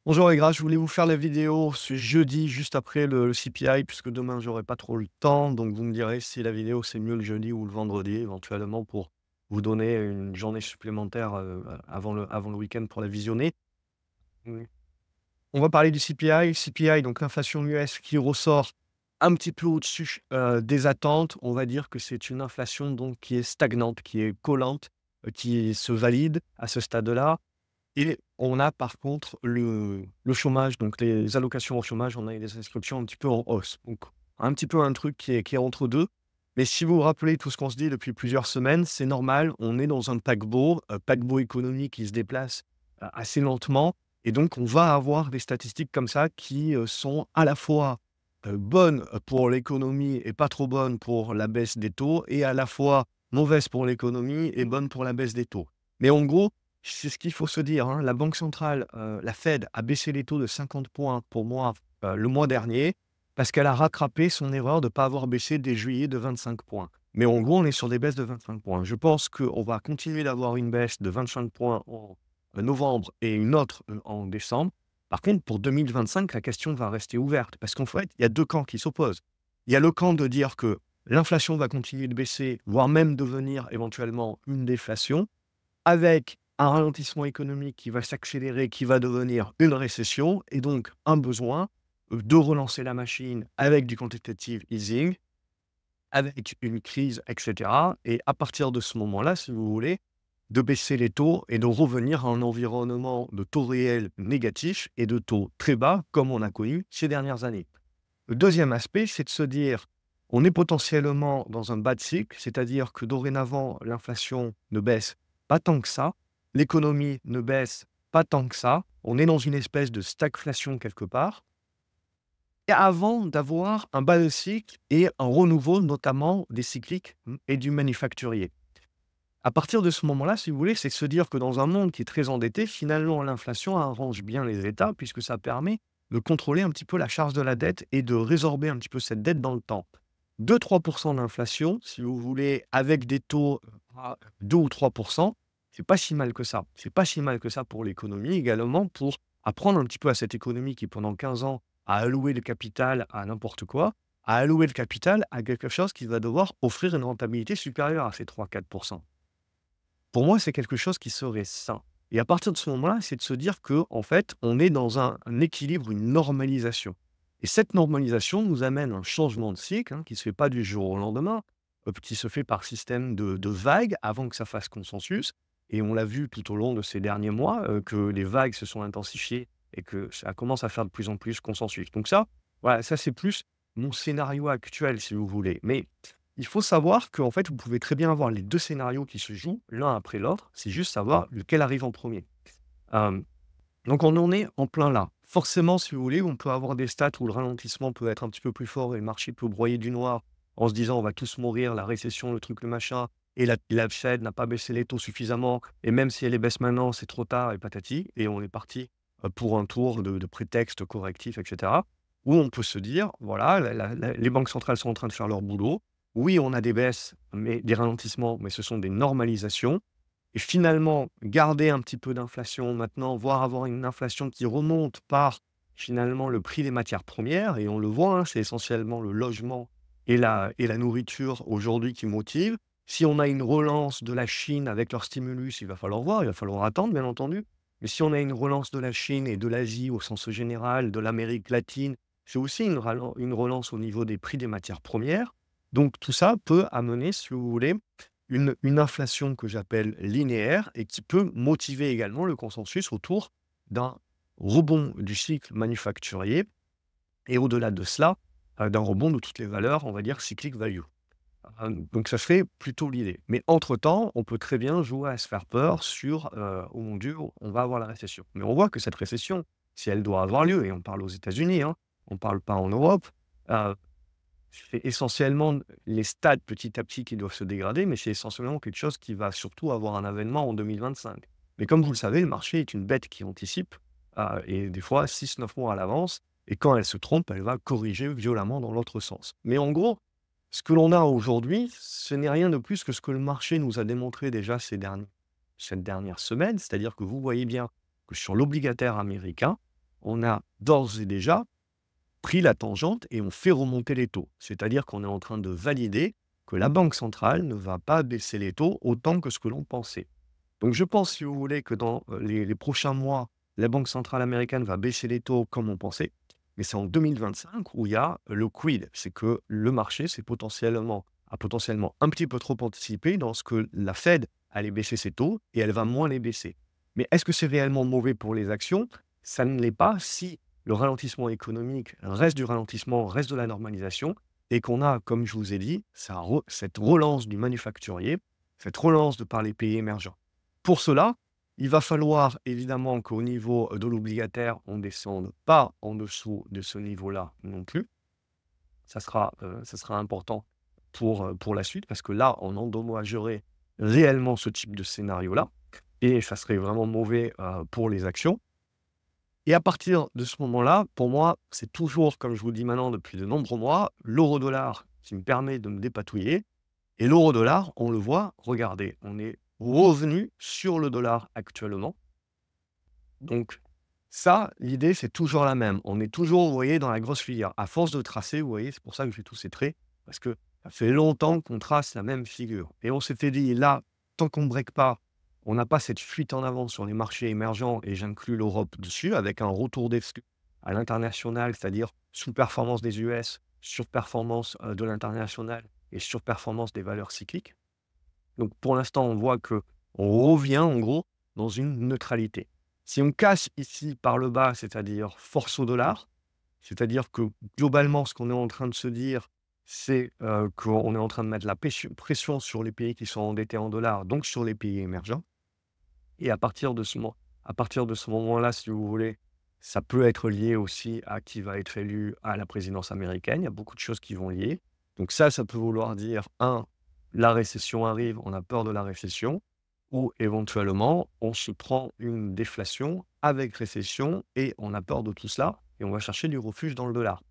Bonjour les gars, je voulais vous faire la vidéo ce jeudi juste après le CPI puisque demain j'aurai pas trop le temps. Donc vous me direz si la vidéo c'est mieux le jeudi ou le vendredi éventuellement pour vous donner une journée supplémentaire avant le week-end pour la visionner. Mm. On va parler du CPI. CPI, donc l'inflation US qui ressort un petit peu au-dessus des attentes. On va dire que c'est une inflation donc qui est stagnante, qui est collante, qui se valide à ce stade-là. Et on a par contre le chômage, donc les allocations au chômage, on a des inscriptions un petit peu en hausse. Donc un petit peu un truc qui est entre 2. Mais si vous vous rappelez tout ce qu'on se dit depuis plusieurs semaines, c'est normal, on est dans un paquebot économique qui se déplace, assez lentement et donc on va avoir des statistiques comme ça qui, sont à la fois, bonnes, pour l'économie et pas trop bonnes pour la baisse des taux et à la fois mauvaises pour l'économie et bonnes pour la baisse des taux. Mais en gros, c'est ce qu'il faut se dire, hein. La banque centrale, la Fed a baissé les taux de 50 points pour moi, le mois dernier, parce qu'elle a rattrapé son erreur de ne pas avoir baissé dès juillet de 25 points. Mais en gros, on est sur des baisses de 25 points. Je pense qu'on va continuer d'avoir une baisse de 25 points en, novembre et une autre, en décembre. Par contre, pour 2025, la question va rester ouverte parce qu'en fait, il y a 2 camps qui s'opposent. Il y a le camp de dire que l'inflation va continuer de baisser, voire même devenir éventuellement une déflation avec un ralentissement économique qui va s'accélérer, qui va devenir une récession et donc un besoin, de relancer la machine avec du quantitative easing, avec une crise et cetera et à partir de ce moment-là, si vous voulez, de baisser les taux et de revenir à un environnement de taux réels négatifs et de taux très bas comme on a connu ces dernières années. Le deuxième aspect, c'est de se dire: on est potentiellement dans un bad cycle, c'est-à-dire que dorénavant, l'inflation ne baisse pas tant que ça, l'économie ne baisse pas tant que ça, on est dans une espèce de stagflation quelque part et avant d'avoir un bas de cycle et un renouveau notamment des cycliques, et du manufacturier. À partir de ce moment-là, si vous voulez, c'est de se dire que dans un monde qui est très endetté, finalement, l'inflation arrange bien les États puisque ça permet de contrôler un petit peu la charge de la dette et de résorber un petit peu cette dette dans le temps. 2-3 d'inflation, si vous voulez, avec des taux à 2 ou 3, c'est pas si mal que ça. C'est pas si mal que ça pour l'économie également, pour apprendre un petit peu à cette économie qui, pendant 15 ans, a alloué le capital à n'importe quoi, à allouer le capital à quelque chose qui va devoir offrir une rentabilité supérieure à ces 3-4. Pour moi, c'est quelque chose qui serait sain et à partir de ce moment-là, c'est de se dire que en fait, on est dans un équilibre, une normalisation et cette normalisation nous amène à un changement de cycle, qui ne se fait pas du jour au lendemain, qui se fait par système de vagues avant que ça fasse consensus et on l'a vu tout au long de ces derniers mois, que les vagues se sont intensifiées et que ça commence à faire de plus en plus consensus. Donc ça, voilà, ça c'est plus mon scénario actuel si vous voulez. Mais il faut savoir qu'en fait, vous pouvez très bien avoir les 2 scénarios qui se jouent l'un après l'autre, c'est juste savoir lequel arrive en premier. er Donc on en est en plein là. Forcément, si vous voulez, on peut avoir des stats où le ralentissement peut être un petit peu plus fort et le marché peut broyer du noir en se disant: «On va tous mourir, la récession, le truc, le machin et la Fed n'a pas baissé les taux suffisamment et même si elle les baisse maintenant, c'est trop tard» et patati et on est parti, pour un tour de prétexte correctif et cetera. Ou on peut se dire: «Voilà, les banques centrales sont en train de faire leur boulot. Oui, on a des baisses, mais des ralentissements, mais ce sont des normalisations et finalement, garder un petit peu d'inflation maintenant, voire avoir une inflation qui remonte par, finalement, le prix des matières premières et on le voit, c'est essentiellement le logement et la nourriture aujourd'hui qui motivent. Si on a une relance de la Chine avec leur stimulus, il va falloir voir, il va falloir attendre, bien entendu. Mais si on a une relance de la Chine et de l'Asie au sens général, de l'Amérique latine, c'est aussi une relance au niveau des prix des matières premières. Donc tout ça peut amener, si vous voulez, une inflation que j'appelle linéaire et qui peut motiver également le consensus autour d'un rebond du cycle manufacturier et au-delà de cela, d'un rebond de toutes les valeurs, on va dire cyclic value. Donc ça serait plutôt l'idée. Mais entre-temps, on peut très bien jouer à se faire peur sur, «Oh mon Dieu, on va avoir la récession». Mais on voit que cette récession, si elle doit avoir lieu et on parle aux États-Unis, on ne parle pas en Europe, heu c'est essentiellement les stades petit à petit qui doivent se dégrader, mais c'est essentiellement quelque chose qui va surtout avoir un avènement en 2025. Mais comme vous le savez, le marché est une bête qui anticipe, et des fois 6-9 mois à l'avance et quand elle se trompe, elle va corriger violemment dans l'autre sens. Mais en gros, ce que l'on a aujourd'hui, ce n'est rien de plus que ce que le marché nous a démontré déjà cette dernière semaine. C'est-à-dire que vous voyez bien que sur l'obligataire américain, on a d'ores et déjà pris la tangente et on fait remonter les taux. C'est-à-dire qu'on est en train de valider que la banque centrale ne va pas baisser les taux autant que ce que l'on pensait. Donc je pense, si vous voulez, que dans les prochains mois, la banque centrale américaine va baisser les taux comme on pensait, mais c'est en 2025 où il y a le quid. C'est que le marché a potentiellement un petit peu trop anticipé dans ce que la Fed allait baisser ses taux et elle va moins les baisser. Mais est-ce que c'est réellement mauvais pour les actions? Ça ne l'est pas si le ralentissement économique reste du ralentissement, reste de la normalisation et qu'on a, comme je vous ai dit, cette relance du manufacturier, cette relance de par les pays émergents. Pour cela, il va falloir évidemment qu'au niveau de l'obligataire, on ne descende pas en dessous de ce niveau-là non plus. Ça sera important pour la suite parce que là, on endommagerait réellement ce type de scénario-là et ça serait vraiment mauvais pour les actions. Et à partir de ce moment-là, pour moi, c'est toujours, comme je vous le dis maintenant depuis de nombreux mois, l'euro-dollar qui me permet de me dépatouiller. Et l'euro-dollar, on le voit, regardez, on est revenu sur le dollar actuellement. Donc ça, l'idée, c'est toujours la même. On est toujours, vous voyez, dans la grosse filière. À force de tracer, vous voyez, c'est pour ça que je fais tous ces traits, parce que ça fait longtemps qu'on trace la même figure. Et on s'était dit, là, tant qu'on ne break pas, on n'a pas cette fuite en avant sur les marchés émergents, et j'inclus l'Europe dessus, avec un retour des flux à l'international, c'est-à-dire sous-performance des US, surperformance de l'international et surperformance des valeurs cycliques. Donc pour l'instant, on voit que on revient en gros dans une neutralité. Si on casse ici par le bas, c'est-à-dire force au dollar, c'est-à-dire que globalement, ce qu'on est en train de se dire, c'est qu'on est en train de mettre la pression sur les pays qui sont endettés en dollars, donc sur les pays émergents. Et à partir de ce moment-là, si vous voulez, ça peut être lié aussi à qui va être élu à la présidence américaine. Il y a beaucoup de choses qui vont lier. Donc ça peut vouloir dire, la récession arrive, on a peur de la récession, ou éventuellement, on se prend une déflation avec récession et on a peur de tout cela et on va chercher du refuge dans le dollar.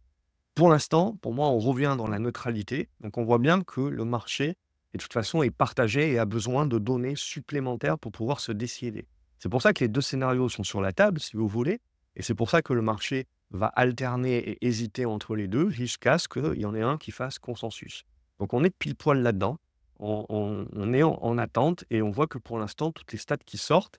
Pour l'instant, pour moi, on revient dans la neutralité. Donc on voit bien que le marché, de toute façon, est partagé et a besoin de données supplémentaires pour pouvoir se décider. C'est pour ça que les deux scénarios sont sur la table, si vous voulez, et c'est pour ça que le marché va alterner et hésiter entre les deux jusqu'à ce qu'il y en ait un qui fasse consensus. Donc on est pile poil là-dedans, on est en attente et on voit que pour l'instant, toutes les stats qui sortent,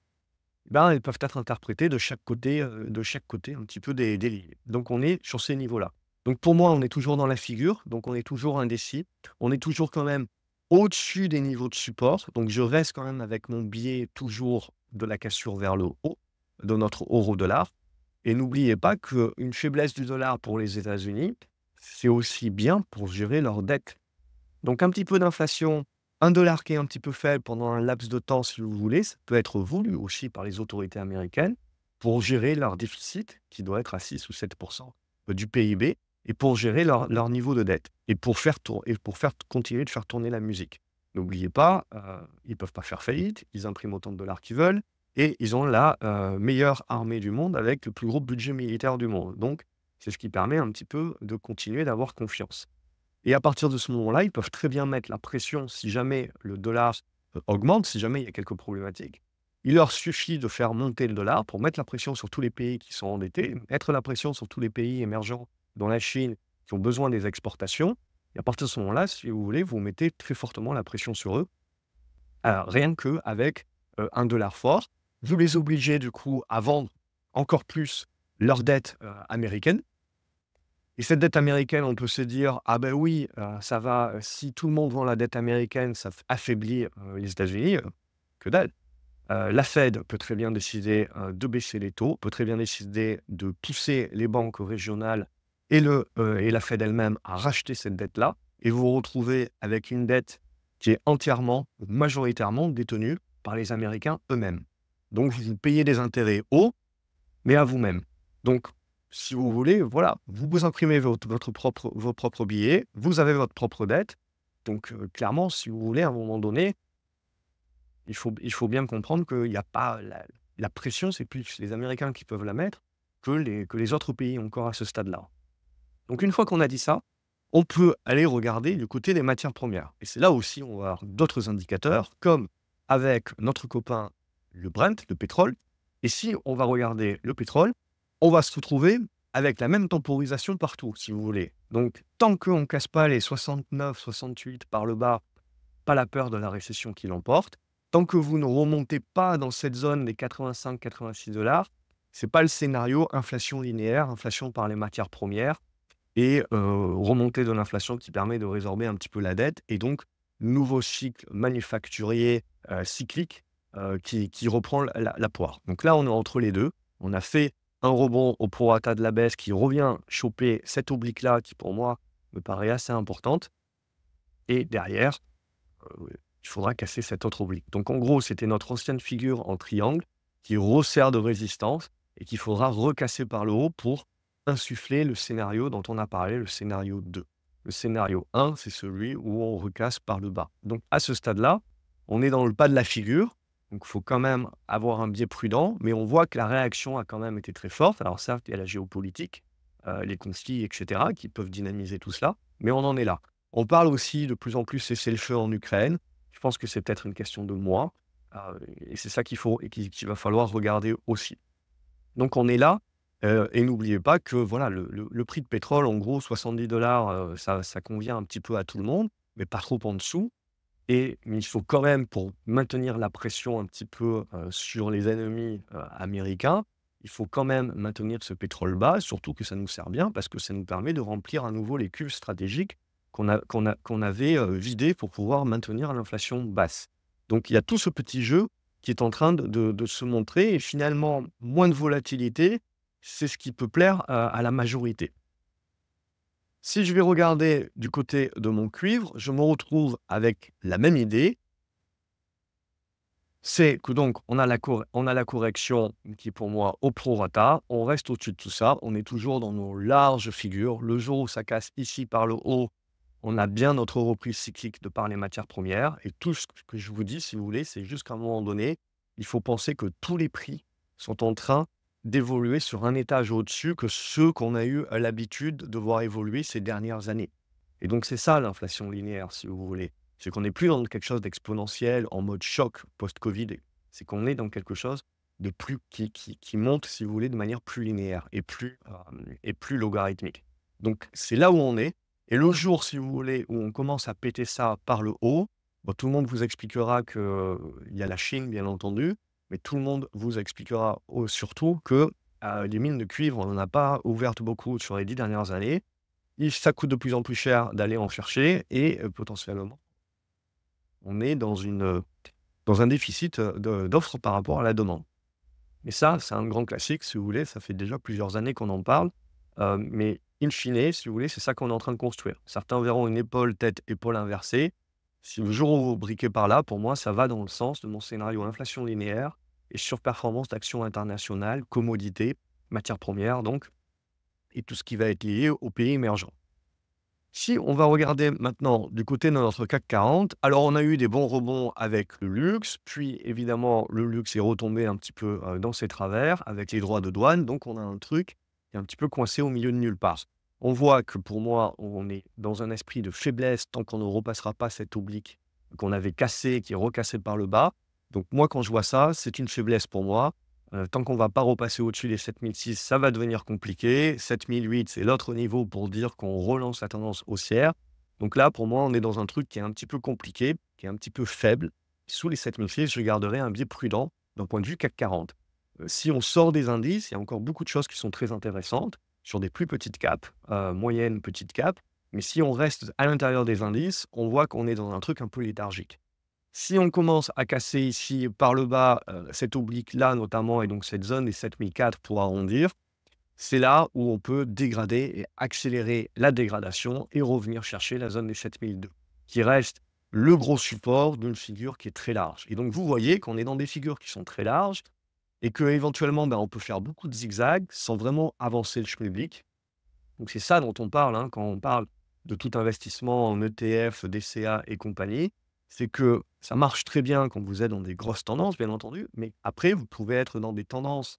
elles peuvent être interprétées de chaque côté un petit peu des lignes. Donc on est sur ces niveaux-là. Donc pour moi, on est toujours dans la figure, donc on est toujours indécis, on est toujours quand même au-dessus des niveaux de support, donc je reste quand même avec mon biais toujours de la cassure vers le haut de notre euro-dollar. Et n'oubliez pas qu'une faiblesse du dollar pour les États-Unis, c'est aussi bien pour gérer leur dette. Donc un petit peu d'inflation, un dollar qui est un petit peu faible pendant un laps de temps, si vous voulez, ça peut être voulu aussi par les autorités américaines pour gérer leur déficit, qui doit être à 6 ou 7 du PIB, et pour gérer leur niveau de dette, et pour continuer de faire tourner la musique. N'oubliez pas, ils ne peuvent pas faire faillite, ils impriment autant de dollars qu'ils veulent, et ils ont la meilleure armée du monde avec le plus gros budget militaire du monde. Donc, c'est ce qui permet un petit peu de continuer d'avoir confiance. Et à partir de ce moment-là, ils peuvent très bien mettre la pression si jamais le dollar augmente, si jamais il y a quelques problématiques. Il leur suffit de faire monter le dollar pour mettre la pression sur tous les pays qui sont endettés, mettre la pression sur tous les pays émergents, dont la Chine, qui ont besoin des exportations. Et à partir de ce moment-là, si vous voulez, vous mettez très fortement la pression sur eux, rien qu'avec un dollar fort. Vous les obligez du coup à vendre encore plus leur dette américaine. Et cette dette américaine, on peut se dire: «Ah ben oui, ça va, si tout le monde vend la dette américaine, ça affaiblit les États-Unis». Que dalle! La Fed peut très bien décider de baisser les taux, peut très bien décider de pousser les banques régionales et la Fed elle-même à racheter cette dette-là, et vous vous retrouvez avec une dette qui est entièrement, majoritairement détenue par les Américains eux-mêmes. Donc vous payez des intérêts hauts, mais à vous-même. Donc, si vous voulez, voilà, vous imprimez vos propres billets, vous avez votre propre dette. Donc, clairement, si vous voulez, à un moment donné, il faut bien comprendre qu'il y a pas la pression, c'est plus les Américains qui peuvent la mettre que les autres pays encore à ce stade-là. Donc une fois qu'on a dit ça, on peut aller regarder du côté des matières premières. Et c'est là aussi on va avoir d'autres indicateurs, comme avec notre copain le Brent, le pétrole. Et si on va regarder le pétrole, on va se retrouver avec la même temporisation partout, si vous voulez. Donc, tant qu'on ne casse pas les 69, 68 par le bas, pas la peur de la récession qui l'emporte. Tant que vous ne remontez pas dans cette zone des 85-86 $, c'est pas le scénario inflation linéaire, inflation par les matières premières et remontée de l'inflation qui permet de résorber un petit peu la dette et donc nouveau cycle manufacturier, cyclique, qui reprend la poire. Donc là, on est entre les 2. On a fait un rebond au prorata de la baisse qui revient choper cette oblique-là qui, pour moi, me paraît assez importante et derrière, il faudra casser cette autre oblique. Donc en gros, c'était notre ancienne figure en triangle qui resserre de résistance et qu'il faudra recasser par le haut pour insuffler le scénario dont on a parlé, le scénario 2. Le scénario 1, c'est celui où on recasse par le bas. Donc à ce stade-là, on est dans le pas de la figure. Donc il faut quand même avoir un biais prudent, mais on voit que la réaction a quand même été très forte. Alors certes, il y a la géopolitique, les conflits, etc., qui peuvent dynamiser tout cela, mais on en est là. On parle aussi de plus en plus cessez-le-feu en Ukraine. Je pense que c'est peut-être une question de mois, et c'est ça qu'il faut et qu'il va falloir regarder aussi. Donc on est là, et n'oubliez pas que voilà, le prix de pétrole, en gros 70 $, ça convient un petit peu à tout le monde, mais pas trop en dessous mais il faut quand même, pour maintenir la pression un petit peu, sur les ennemis, américains, il faut quand même maintenir ce pétrole bas, surtout que ça nous sert bien parce que ça nous permet de remplir à nouveau les cuves stratégiques qu'on avait, vidées pour pouvoir maintenir l'inflation basse. Donc il y a tout ce petit jeu qui est en train de se montrer et finalement, moins de volatilité, c'est ce qui peut plaire, à la majorité. Si je vais regarder du côté de mon cuivre, je me retrouve avec la même idée. C'est que donc on a la correction qui est pour moi au prorata. On reste au-dessus de tout ça. On est toujours dans nos larges figures. Le jour où ça casse ici par le haut, on a bien notre reprise cyclique de par les matières premières. Et tout ce que je vous dis, si vous voulez, c'est juste qu'à un moment donné, il faut penser que tous les prix sont en train d'évoluer sur un étage au-dessus que ceux qu'on a eu l'habitude de voir évoluer ces dernières années. Et donc c'est ça l'inflation linéaire, si vous voulez. C'est qu'on n'est plus dans quelque chose d'exponentiel, en mode choc post-Covid. C'est qu'on est dans quelque chose de plus qui monte, si vous voulez, de manière plus linéaire et plus logarithmique. Donc c'est là où on est. Et le jour, si vous voulez, où on commence à péter ça par le haut, bon, tout le monde vous expliquera qu'il y a la Chine, bien entendu, mais tout le monde vous expliquera surtout que les mines de cuivre, on n'en a pas ouvertes beaucoup sur les 10 dernières années. Ça coûte de plus en plus cher d'aller en chercher et potentiellement, on est dans un déficit d'offres par rapport à la demande. Mais ça, c'est un grand classique, si vous voulez, ça fait déjà plusieurs années qu'on en parle, mais in fine, si vous voulez, c'est ça qu'on est en train de construire. Certains verront une épaule, tête, épaule inversée. Si le jour où vous briquez par là, pour moi, ça va dans le sens de mon scénario inflation linéaire et surperformance d'actions internationales, commodités, matières premières donc, et tout ce qui va être lié aux pays émergents. Si on va regarder maintenant du côté de notre CAC 40, alors on a eu des bons rebonds avec le luxe, puis évidemment le luxe est retombé un petit peu dans ses travers avec les droits de douane, donc on a un truc qui est un petit peu coincé au milieu de nulle part. On voit que pour moi, on est dans un esprit de faiblesse tant qu'on ne repassera pas cette oblique qu'on avait cassée, qui est recassée par le bas. Donc moi, quand je vois ça, c'est une faiblesse pour moi. Tant qu'on ne va pas repasser au-dessus des 7006, ça va devenir compliqué. 7008, c'est l'autre niveau pour dire qu'on relance la tendance haussière. Donc là, pour moi, on est dans un truc qui est un petit peu compliqué, qui est un petit peu faible. Sous les 7006, je garderai un biais prudent d'un point de vue CAC 40. Si on sort des indices, il y a encore beaucoup de choses qui sont très intéressantes sur des plus petites capes, moyennes, petites capes. Mais si on reste à l'intérieur des indices, on voit qu'on est dans un truc un peu léthargique. Si on commence à casser ici par le bas, cette oblique-là notamment et donc cette zone des 7004 pour arrondir, c'est là où on peut dégrader et accélérer la dégradation et revenir chercher la zone des 7002, qui reste le gros support d'une figure qui est très large. Et donc vous voyez qu'on est dans des figures qui sont très larges et qu'éventuellement, on peut faire beaucoup de zigzags sans vraiment avancer le schmilblick. Donc c'est ça dont on parle, hein, quand on parle de tout investissement en ETF, DCA et compagnie. C'est que ça marche très bien quand vous êtes dans des grosses tendances, bien entendu, mais après, vous pouvez être dans des tendances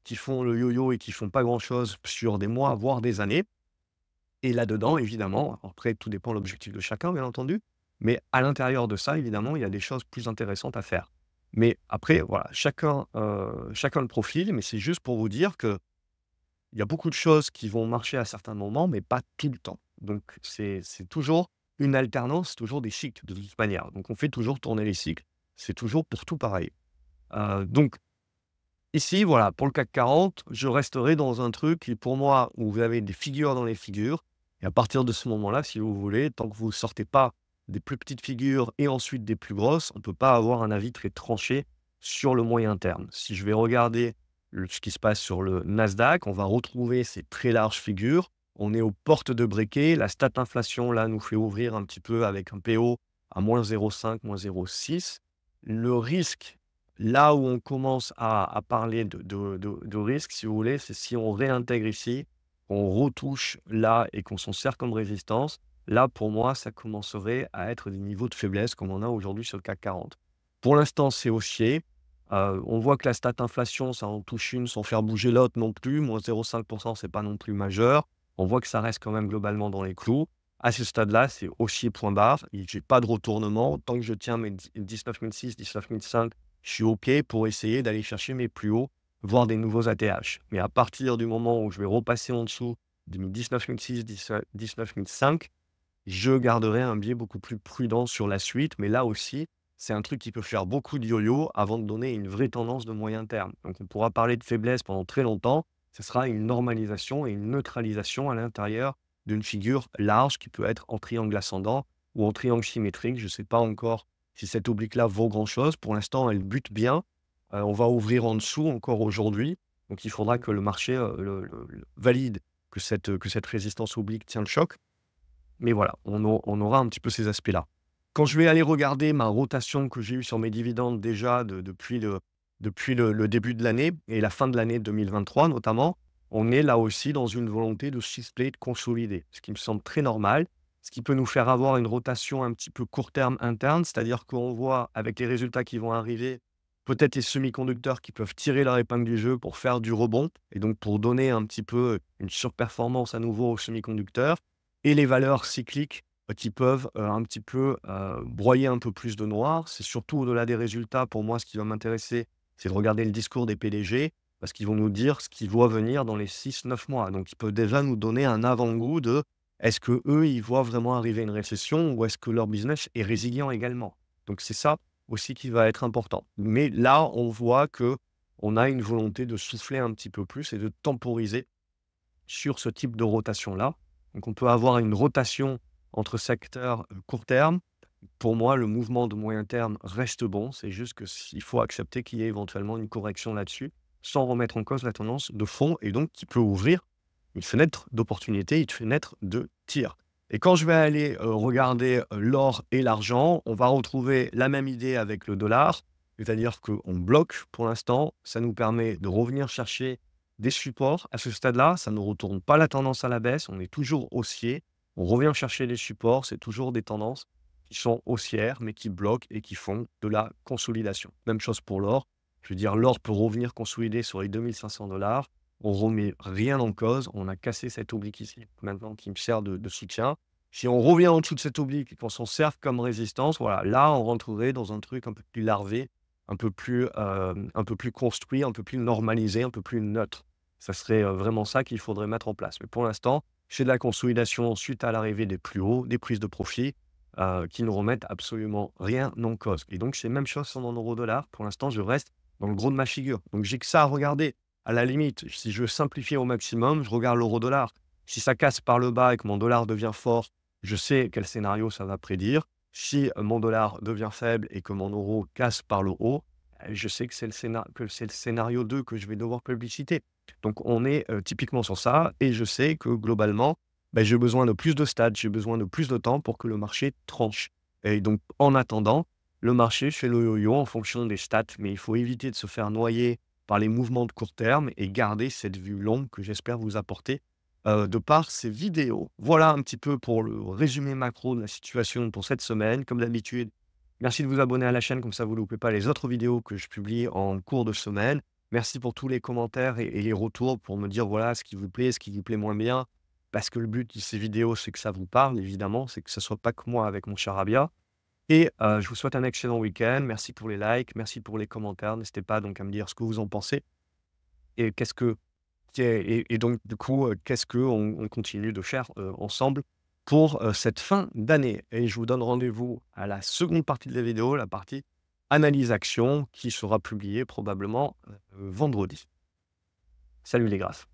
qui font le yo-yo et qui font pas grand-chose sur des mois, voire des années. Et là-dedans, évidemment, après, tout dépend de l'objectif de chacun, bien entendu, mais à l'intérieur de ça, évidemment, il y a des choses plus intéressantes à faire. Mais après, voilà, chacun le profil, mais c'est juste pour vous dire que il y a beaucoup de choses qui vont marcher à certains moments, mais pas tout le temps. Donc c'est toujours une alternance, toujours des cycles de toute manière. Donc on fait toujours tourner les cycles. C'est toujours pour tout pareil. Donc ici, voilà, pour le CAC 40, je resterai dans un truc qui, pour moi, où vous avez des figures dans les figures. Et à partir de ce moment-là, si vous voulez, tant que vous ne sortez pas des plus petites figures et ensuite des plus grosses, on ne peut pas avoir un avis très tranché sur le moyen terme. Si je vais regarder ce qui se passe sur le Nasdaq, on va retrouver ces très larges figures. On est aux portes de briquet. La stat inflation, là, nous fait ouvrir un petit peu avec un PO à moins 0,5, moins 0,6. Le risque là où on commence à parler de risque, si vous voulez, c'est si on réintègre ici, on retouche là et qu'on s'en sert comme résistance. Là, pour moi, ça commencerait à être des niveaux de faiblesse comme on a aujourd'hui sur le CAC 40. Pour l'instant, c'est haussier. On voit que la stat inflation, ça en touche une sans faire bouger l'autre non plus. Moins 0,5%, c'est pas non plus majeur. On voit que ça reste quand même globalement dans les clous. À ce stade-là, c'est haussier point barre. Je n'ai pas de retournement. Tant que je tiens mes 19 600, 19 500, je suis OK pour essayer d'aller chercher mes plus hauts, voire des nouveaux ATH. Mais à partir du moment où je vais repasser en dessous de mes 19 600, 19 500, je garderai un biais beaucoup plus prudent sur la suite. Mais là aussi, c'est un truc qui peut faire beaucoup de yo-yo avant de donner une vraie tendance de moyen terme. Donc on pourra parler de faiblesse pendant très longtemps. Ce sera une normalisation et une neutralisation à l'intérieur d'une figure large qui peut être en triangle ascendant ou en triangle symétrique. Je ne sais pas encore si cette oblique-là vaut grand-chose. Pour l'instant, elle bute bien. On va ouvrir en dessous encore aujourd'hui. Donc il faudra que le marché valide que cette résistance oblique tient le choc. Mais voilà, on aura un petit peu ces aspects-là. Quand je vais aller regarder ma rotation que j'ai eue sur mes dividendes déjà depuis le début de l'année et la fin de l'année 2023 notamment, on est là aussi dans une volonté de cibler, de consolider, ce qui me semble très normal, ce qui peut nous faire avoir une rotation un petit peu court terme interne, c'est-à-dire qu'on voit avec les résultats qui vont arriver, peut-être les semi-conducteurs qui peuvent tirer leur épingle du jeu pour faire du rebond et donc pour donner un petit peu une surperformance à nouveau aux semi-conducteurs et les valeurs cycliques qui peuvent, un petit peu, broyer un peu plus de noir. C'est surtout au-delà des résultats, pour moi, ce qui va m'intéresser, c'est de regarder le discours des PDG, parce qu'ils vont nous dire ce qui doit venir dans les 6 9 mois. Donc ils peuvent déjà nous donner un avant-goût de, est-ce que eux ils voient vraiment arriver une récession ou est-ce que leur business est résilient également? Donc c'est ça aussi qui va être important. Mais là, on voit que on a une volonté de souffler un petit peu plus et de temporiser sur ce type de rotation-là. Donc on peut avoir une rotation entre secteurs, court terme. Pour moi, le mouvement de moyen terme reste bon. C'est juste que il faut accepter qu'il y ait éventuellement une correction là-dessus, sans remettre en cause la tendance de fond et donc qui peut ouvrir une fenêtre d'opportunité, une fenêtre de tir. Et quand je vais aller, regarder, l'or et l'argent, on va retrouver la même idée avec le dollar. C'est-à-dire qu'on bloque pour l'instant, ça nous permet de revenir chercher des supports. À ce stade-là, ça ne retourne pas la tendance à la baisse, on est toujours haussier. On revient chercher les supports, c'est toujours des tendances qui sont haussières, mais qui bloquent et qui font de la consolidation. Même chose pour l'or. Je veux dire, l'or peut revenir consolider sur les 2500 $. On remet rien en cause. On a cassé cette oblique ici, maintenant qui me sert de soutien. Si on revient en dessous de cette oblique et qu'on s'en sert comme résistance, voilà, là, on rentrerait dans un truc un peu plus larvé, un peu plus construit, un peu plus normalisé, un peu plus neutre. Ça serait vraiment ça qu'il faudrait mettre en place. Mais pour l'instant, c'est de la consolidation suite à l'arrivée des plus hauts, des prises de profit qui ne remettent absolument rien en cause. Et donc, c'est la même chose en euro-dollar. Pour l'instant, je reste dans le gros de ma figure. Donc, j'ai que ça à regarder. À la limite, si je veux simplifier au maximum, je regarde l'euro-dollar. Si ça casse par le bas et que mon dollar devient fort, je sais quel scénario ça va prédire. Si mon dollar devient faible et que mon euro casse par le haut, je sais que c'est le scénario 2 que je vais devoir publiciter. Donc on est typiquement sur ça et je sais que globalement, j'ai besoin de plus de stades, j'ai besoin de plus de temps pour que le marché tranche. Et donc en attendant, le marché fait le yo-yo en fonction des stats, mais il faut éviter de se faire noyer par les mouvements de court terme et garder cette vue longue que j'espère vous apporter de par ces vidéos. Voilà un petit peu pour le résumé macro de la situation pour cette semaine. Comme d'habitude, merci de vous abonner à la chaîne, comme ça vous ne loupez pas les autres vidéos que je publie en cours de semaine. Merci pour tous les commentaires et les retours pour me dire voilà ce qui vous plaît, ce qui vous plaît moins bien. Parce que le but de ces vidéos, c'est que ça vous parle, évidemment, c'est que ce ne soit pas que moi avec mon charabia. Et je vous souhaite un excellent week-end. Merci pour les likes, merci pour les commentaires. N'hésitez pas donc à me dire ce que vous en pensez et qu'est-ce que Et donc du coup, qu'est-ce qu'on continue de faire, ensemble pour, cette fin d'année? Et je vous donne rendez-vous à la seconde partie de la vidéo, la partie analyse action qui sera publiée probablement, vendredi. Salut les graphes.